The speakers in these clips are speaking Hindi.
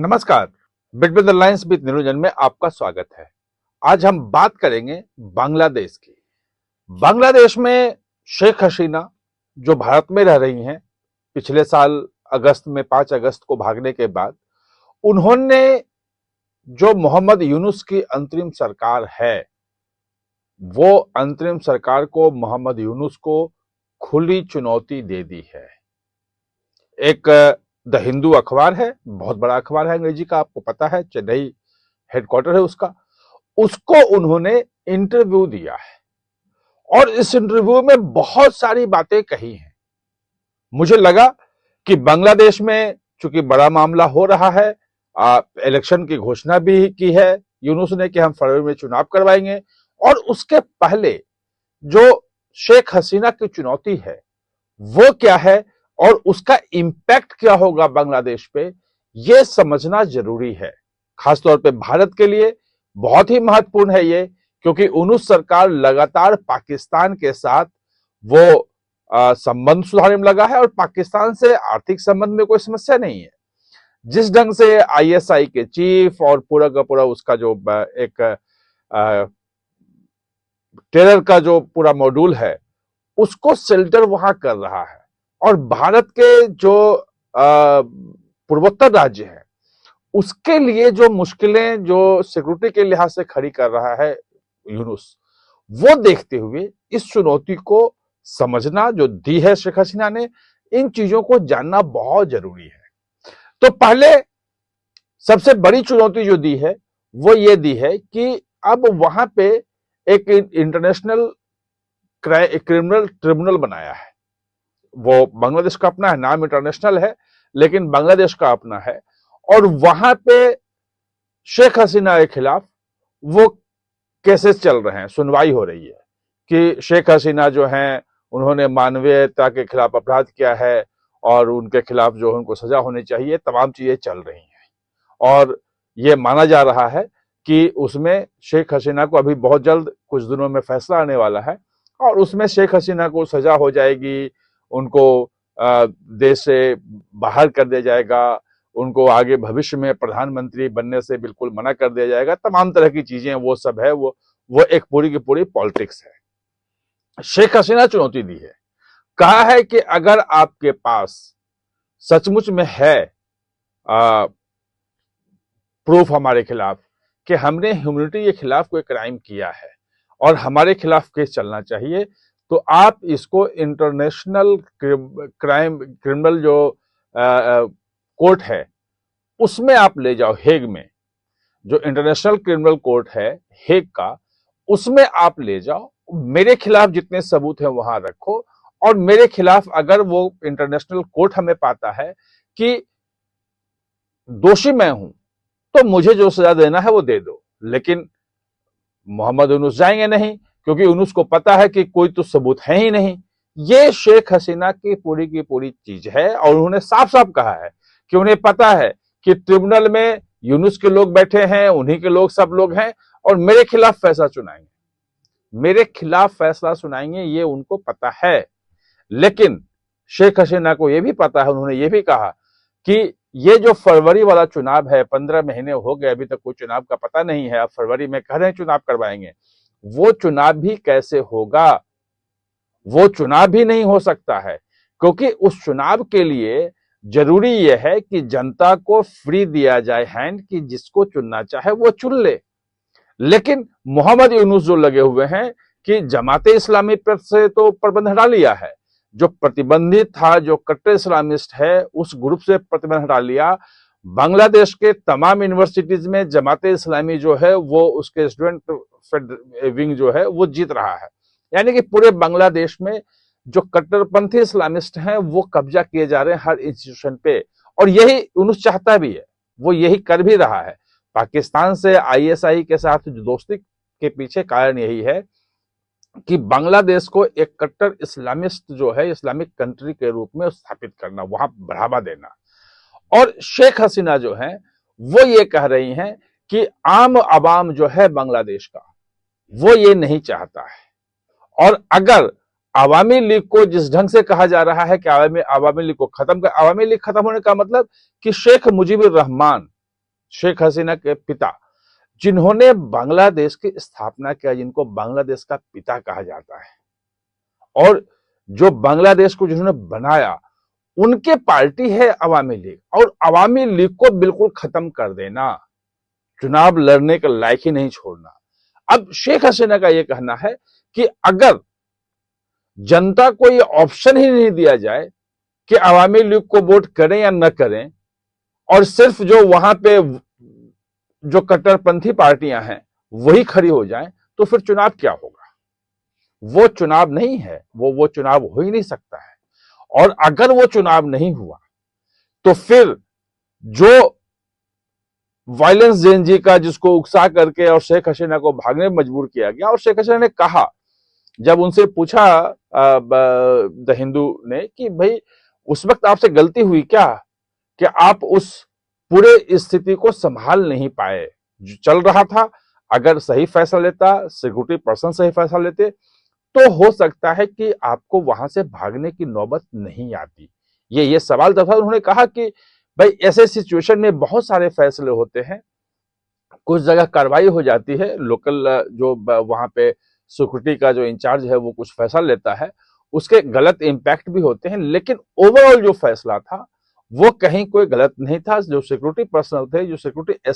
नमस्कार। बिटवीन द लाइंस विद निरुंजन में आपका स्वागत है। आज हम बात करेंगे बांग्लादेश की। बांग्लादेश में शेख हसीना जो भारत में रह रही हैं, पिछले साल अगस्त में 5 अगस्त को भागने के बाद उन्होंने जो मोहम्मद यूनुस की अंतरिम सरकार है, वो अंतरिम सरकार को मोहम्मद यूनुस को खुली चुनौती दे दी है। एक द हिंदू अखबार है, बहुत बड़ा अखबार है अंग्रेजी का, आपको पता है, चेन्नई हेडक्वार्टर है उसका। उसको उन्होंने इंटरव्यू दिया है और इस इंटरव्यू में बहुत सारी बातें कही हैं। मुझे लगा कि बांग्लादेश में चूंकि बड़ा मामला हो रहा है, इलेक्शन की घोषणा भी की है यूनुस ने कि हम फरवरी में चुनाव करवाएंगे, और उसके पहले जो शेख हसीना की चुनौती है वो क्या है और उसका इंपैक्ट क्या होगा बांग्लादेश पे, यह समझना जरूरी है। खासतौर पे भारत के लिए बहुत ही महत्वपूर्ण है ये, क्योंकि यूनुस सरकार लगातार पाकिस्तान के साथ वो संबंध सुधारने में लगा है और पाकिस्तान से आर्थिक संबंध में कोई समस्या नहीं है। जिस ढंग से आईएसआई के चीफ और पूरा का पूरा उसका जो एक टेरर का जो पूरा मॉड्यूल है उसको शेल्टर वहां कर रहा है, और भारत के जो पूर्वोत्तर राज्य हैं उसके लिए जो मुश्किलें जो सिक्योरिटी के लिहाज से खड़ी कर रहा है यूनुस, वो देखते हुए इस चुनौती को समझना जो दी है शेख हसीना ने, इन चीजों को जानना बहुत जरूरी है। तो पहले सबसे बड़ी चुनौती जो दी है वो ये दी है कि अब वहां पे एक इंटरनेशनल क्रिमिनल ट्रिब्यूनल बनाया है। वो बांग्लादेश का अपना है, नाम इंटरनेशनल है लेकिन बांग्लादेश का अपना है, और वहां पे शेख हसीना के खिलाफ वो केसेस चल रहे हैं, सुनवाई हो रही है कि शेख हसीना जो हैं उन्होंने मानवीयता के खिलाफ अपराध किया है और उनके खिलाफ जो उनको सजा होनी चाहिए, तमाम चीजें चल रही हैं। और ये माना जा रहा है कि उसमें शेख हसीना को अभी बहुत जल्द कुछ दिनों में फैसला आने वाला है और उसमें शेख हसीना को सजा हो जाएगी, उनको देश से बाहर कर दिया जाएगा, उनको आगे भविष्य में प्रधानमंत्री बनने से बिल्कुल मना कर दिया जाएगा, तमाम तरह की चीजें वो सब है। वो एक पूरी की पूरी पॉलिटिक्स है। शेख हसीना चुनौती दी है, कहा है कि अगर आपके पास सचमुच में है प्रूफ हमारे खिलाफ कि हमने ह्यूमैनिटी के खिलाफ कोई क्राइम किया है और हमारे खिलाफ केस चलना चाहिए, तो आप इसको इंटरनेशनल क्रिमिनल जो कोर्ट है उसमें आप ले जाओ, हेग में, जो इंटरनेशनल क्रिमिनल कोर्ट है हेग का, उसमें आप ले जाओ, मेरे खिलाफ जितने सबूत हैं वहां रखो, और मेरे खिलाफ अगर वो इंटरनेशनल कोर्ट हमें पाता है कि दोषी मैं हूं तो मुझे जो सजा देना है वो दे दो। लेकिन मोहम्मद यूनुस जाएंगे नहीं, क्योंकि यूनुस को पता है कि कोई तो सबूत है ही नहीं। ये शेख हसीना की पूरी चीज है, और उन्होंने साफ साफ कहा है कि उन्हें पता है कि ट्रिब्यूनल में यूनुस के लोग बैठे हैं, उन्हीं के लोग सब लोग हैं, और मेरे खिलाफ फैसला सुनाएंगे, ये उनको पता है। लेकिन शेख हसीना को यह भी पता है, उन्होंने ये भी कहा कि ये जो फरवरी वाला चुनाव है, 15 महीने हो गए, अभी तक कोई चुनाव का पता नहीं है, अब फरवरी में कह रहे हैं चुनाव करवाएंगे, वो चुनाव भी कैसे होगा? वो चुनाव भी नहीं हो सकता है, क्योंकि उस चुनाव के लिए जरूरी यह है कि जनता को फ्री दिया जाए हैंड, कि जिसको चुनना चाहे वो चुन ले। लेकिन मोहम्मद यूनुस जो लगे हुए हैं कि जमाते इस्लामी पर से तो प्रतिबंध हटा लिया है, जो प्रतिबंधित था, जो कट्टर इस्लामिस्ट है, उस ग्रुप से प्रतिबंध हटा लिया। बांग्लादेश के तमाम यूनिवर्सिटीज में जमाते इस्लामी जो है वो उसके स्टूडेंट विंग जो है वो जीत रहा है। यानी कि पूरे बांग्लादेश में जो कट्टरपंथी इस्लामिस्ट हैं वो कब्जा किए जा रहे हैं हर इंस्टीट्यूशन पे, और यही यूनुस चाहता भी है, वो यही कर भी रहा है। पाकिस्तान से आईएसआई के साथ जो दोस्ती के पीछे कारण यही है कि बांग्लादेश को एक कट्टर इस्लामिस्ट जो है, इस्लामिक कंट्री के रूप में स्थापित करना, वहां बढ़ावा देना। और शेख हसीना जो है वो ये कह रही हैं कि आम आवाम जो है बांग्लादेश का, वो ये नहीं चाहता है। और अगर आवामी लीग को जिस ढंग से कहा जा रहा है कि आवामी लीग को खत्म कर, आवामी लीग खत्म होने का मतलब कि शेख मुजीबुर रहमान शेख हसीना के पिता, जिन्होंने बांग्लादेश की स्थापना किया, जिनको बांग्लादेश का पिता कहा जाता है, और जो बांग्लादेश को जिन्होंने बनाया, उनके पार्टी है अवामी लीग, और अवामी लीग को बिल्कुल खत्म कर देना, चुनाव लड़ने के लायक ही नहीं छोड़ना। अब शेख हसीना का यह कहना है कि अगर जनता को यह ऑप्शन ही नहीं दिया जाए कि अवामी लीग को वोट करें या न करें, और सिर्फ जो वहां पे जो कट्टरपंथी पार्टियां हैं वही खड़ी हो जाएं, तो फिर चुनाव क्या होगा? वो चुनाव नहीं है, वो चुनाव हो ही नहीं सकता है। और अगर वो चुनाव नहीं हुआ तो फिर जो वायलेंस जेएनजी का, जिसको उकसा करके और शेख हसीना को भागने में मजबूर किया गया, और शेख हसीना ने कहा, जब उनसे पूछा द हिंदू ने कि भाई उस वक्त आपसे गलती हुई क्या कि आप उस पूरे स्थिति को संभाल नहीं पाए, जो चल रहा था, अगर सही फैसला लेता, सिक्योरिटी पर्सन सही फैसला लेते, तो हो सकता है कि आपको वहां से भागने की नौबत नहीं आती। ये सवाल था। उन्होंने कहा कि भाई ऐसे सिचुएशन में बहुत सारे फैसले होते हैं, कुछ जगह कार्रवाई हो जाती है, लोकल जो वहां पे सिक्योरिटी का जो इंचार्ज है वो कुछ फैसला लेता है, उसके गलत इंपैक्ट भी होते हैं, लेकिन ओवरऑल जो फैसला था वो कहीं कोई गलत नहीं था। जो सिक्योरिटी पर्सनल थे, जो सिक्योरिटी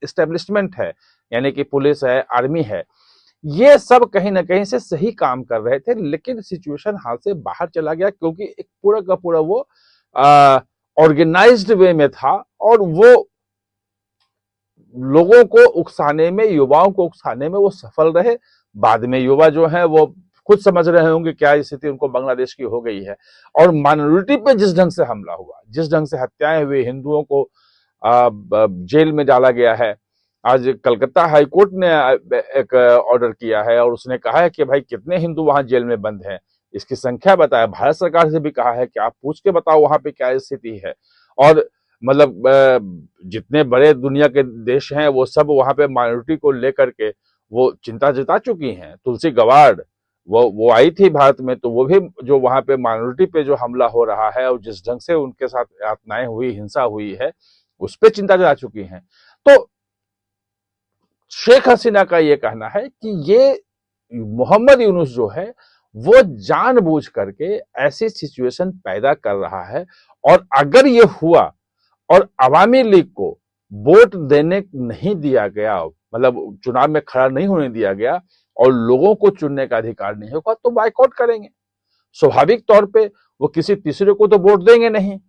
एस्टेब्लिशमेंट है, यानी कि पुलिस है, आर्मी है, ये सब कहीं ना कहीं से सही काम कर रहे थे, लेकिन सिचुएशन हाथ से बाहर चला गया, क्योंकि एक पूरा का पूरा वो ऑर्गेनाइज्ड वे में था, और वो लोगों को उकसाने में, युवाओं को उकसाने में वो सफल रहे। बाद में युवा जो हैं वो खुद समझ रहे होंगे क्या स्थिति उनको बांग्लादेश की हो गई है, और माइनॉरिटी पे जिस ढंग से हमला हुआ, जिस ढंग से हत्याएं हुई, हिंदुओं को जेल में डाला गया है। आज कलकत्ता हाईकोर्ट ने एक ऑर्डर किया है और उसने कहा है कि भाई कितने हिंदू वहां जेल में बंद हैं, इसकी संख्या बताया। भारत सरकार से भी कहा है कि आप पूछ के बताओ वहां पे क्या स्थिति है। और मतलब जितने बड़े दुनिया के देश हैं वो सब वहां पे माइनॉरिटी को लेकर के वो चिंता जता चुकी हैं। तुलसी गवाड़ वो आई थी भारत में, तो वो भी जो वहां पे माइनॉरिटी पे जो हमला हो रहा है और जिस ढंग से उनके साथ यातनाएं हुई, हिंसा हुई है, उस पर चिंता जता चुकी हैं। तो शेख हसीना का ये कहना है कि ये मोहम्मद यूनुस जो है वो जानबूझ करके ऐसी सिचुएशन पैदा कर रहा है, और अगर ये हुआ और अवामी लीग को वोट देने नहीं दिया गया, मतलब चुनाव में खड़ा नहीं होने दिया गया, और लोगों को चुनने का अधिकार नहीं होगा, तो बाइकआउट करेंगे। स्वाभाविक तौर पे वो किसी तीसरे को तो वोट देंगे नहीं।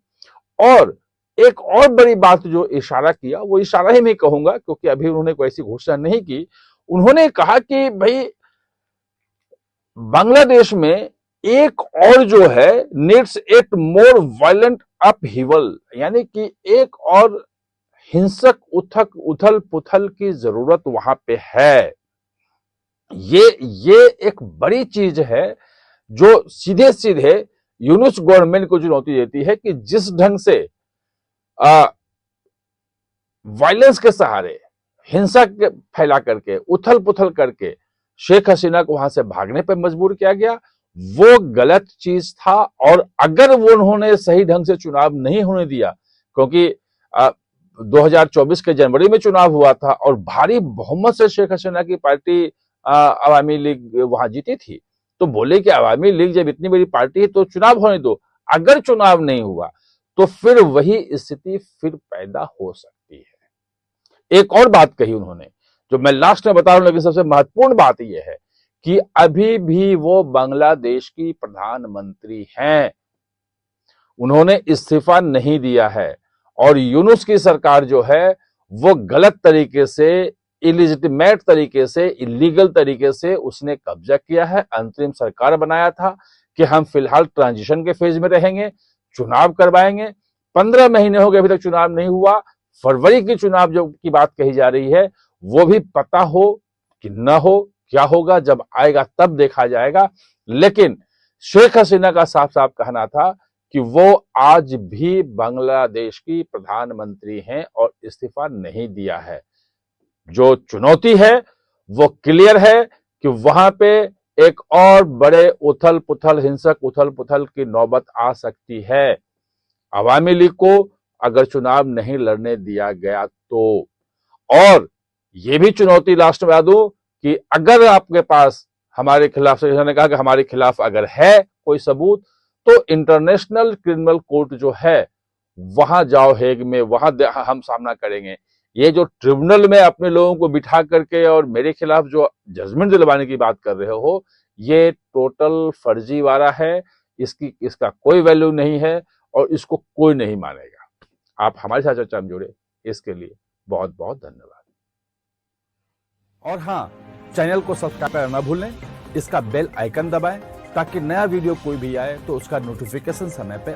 और एक और बड़ी बात जो इशारा किया, वो इशारा ही मैं कहूंगा क्योंकि अभी उन्होंने कोई ऐसी घोषणा नहीं की, उन्होंने कहा कि भाई बांग्लादेश में एक और जो है needs it more violent upheaval, यानी कि एक और हिंसक उथल पुथल की जरूरत वहां पे है। ये एक बड़ी चीज है जो सीधे सीधे यूनुस गवर्नमेंट को चुनौती देती है कि जिस ढंग से वायलेंस के सहारे, हिंसा के फैला करके, उथल पुथल करके शेख हसीना को वहां से भागने पर मजबूर किया गया, वो गलत चीज था। और अगर वो उन्होंने सही ढंग से चुनाव नहीं होने दिया, क्योंकि 2024 के जनवरी में चुनाव हुआ था और भारी बहुमत से शेख हसीना की पार्टी अवामी लीग वहां जीती थी, तो बोले कि अवामी लीग जब इतनी बड़ी पार्टी है तो चुनाव होने दो। अगर चुनाव नहीं हुआ तो फिर वही स्थिति फिर पैदा हो सकती है। एक और बात कही उन्होंने, जो मैं लास्ट में बता रहा हूं, लेकिन सबसे महत्वपूर्ण बात यह है कि अभी भी वो बांग्लादेश की प्रधानमंत्री हैं, उन्होंने इस्तीफा नहीं दिया है, और यूनुस की सरकार जो है वो गलत तरीके से, इलिजिटिमेट तरीके से, इलीगल तरीके से उसने कब्जा किया है। अंतरिम सरकार बनाया था कि हम फिलहाल ट्रांजिशन के फेज में रहेंगे, चुनाव करवाएंगे। 15 महीने हो गए, अभी तक चुनाव नहीं हुआ। फरवरी की चुनाव जो की बात कही जा रही है वो भी पता हो कि न हो, क्या होगा जब आएगा तब देखा जाएगा। लेकिन शेख हसीना का साफ साफ कहना था कि वो आज भी बांग्लादेश की प्रधानमंत्री हैं और इस्तीफा नहीं दिया है। जो चुनौती है वो क्लियर है कि वहां पे एक और बड़े उथल पुथल, हिंसक उथल पुथल की नौबत आ सकती है। अवामी लीग को अगर चुनाव नहीं लड़ने दिया गया तो। और ये भी चुनौती लास्ट में बता दूं कि अगर आपके पास हमारे खिलाफ, ने कहा कि हमारे खिलाफ अगर है कोई सबूत, तो इंटरनेशनल क्रिमिनल कोर्ट जो है वहां जाओ, हेग में, वहां हम सामना करेंगे। ये जो ट्रिब्यूनल में अपने लोगों को बिठा करके और मेरे खिलाफ जो जजमेंट दिलवाने की बात कर रहे हो, ये टोटल फर्जीवाड़ा है। इसका कोई वैल्यू नहीं है और इसको कोई नहीं मानेगा। आप हमारे साथ चर्चा में जुड़े, इसके लिए बहुत बहुत धन्यवाद। और हाँ, चैनल को सब्सक्राइब करना ना भूलें, इसका बेल आइकन दबाएं ताकि नया वीडियो कोई भी आए तो उसका नोटिफिकेशन समय पे